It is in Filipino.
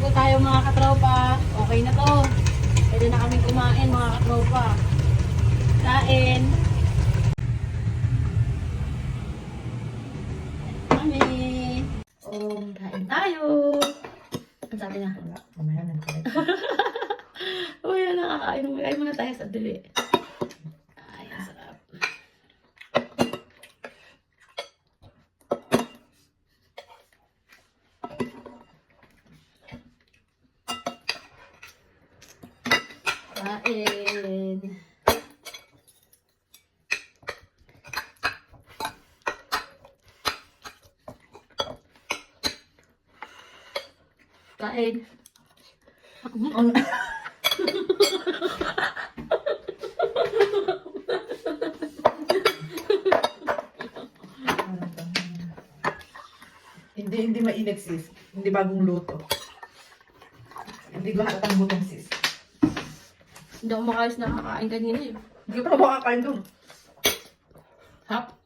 po tayo mga katropa. Okay na to. Pwede na kami kumain mga katropa. Kain. Kami. Kain tayo. Ang sabi na? Wala, mamaya na nakalit. Uy, nakakain. Kain muna tayo sa dili. Ay, ang sarap. Kain. Kain. Hindi mainit sis. Hindi bagong luto. Hindi ko hatang butong sis. Hindi ako makayos nakakain kanina eh. Hindi ko pa makakain doon. Hap?